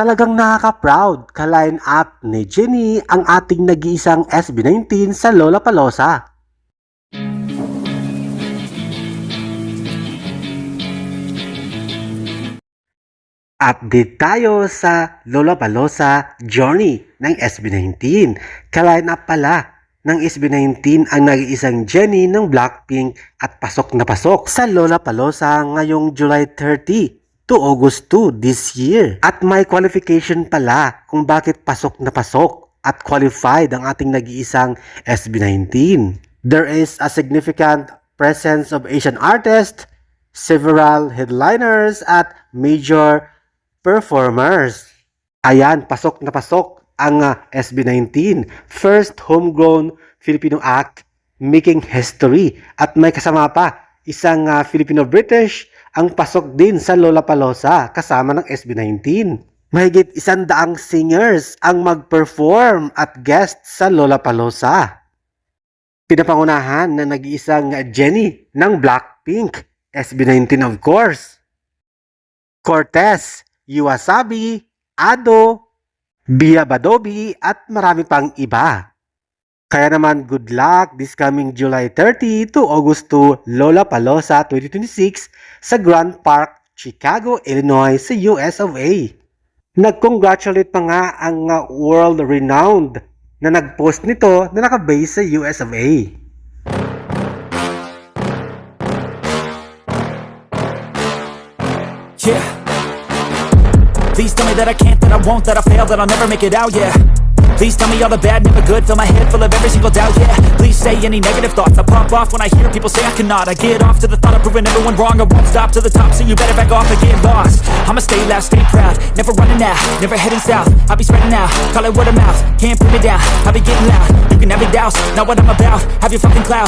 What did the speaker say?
Talagang nakaka-proud ka-line up ni Jennie ang ating nag-iisang SB19 sa Lollapalooza. Update tayo sa Lollapalooza journey ng SB19. Ka-line up pala ng SB19 ang nag-iisang Jennie ng Blackpink at pasok na pasok sa Lollapalooza ngayong July 30 to August 2 this year. At may qualification pala kung bakit pasok na pasok at qualified ang ating nag-iisang SB19. There is a significant presence of Asian artists, several headliners at major performers. Ayan, pasok na pasok ang SB19. First homegrown Filipino act making history. At may kasama pa isang Filipino-British ang pasok din sa Lollapalooza kasama ng SB19. Mahigit 100 singers ang mag-perform at guest sa Lollapalooza. Pinapangunahan na nag-iisang Jennie ng Blackpink, SB19 of course. Cortez, Yuasabi, Ado, Bia Badobi at marami pang iba. Kaya naman good luck this coming July 30 to August 2 Lollapalooza 2026 sa Grand Park, Chicago, Illinois sa US of A. Nag-congratulate pa nga ang world-renowned na nag-post nito na nakabase sa US of A. Yeah. Please tell me that I can't, that I won't, that I fail, that I'll never make it out, yeah. Please tell me all the bad, never good, fill my head full of every single doubt, yeah. Please say any negative thoughts, I pop off when I hear people say I cannot. I get off to the thought of proving everyone wrong, I won't stop to the top, so you better back off and get lost. I'ma stay loud, stay proud, never running out, never heading south. I'll be spreading out, call it word of mouth, can't put me down, I'll be getting loud. You can have your doubts, not what I'm about, have your fucking clout.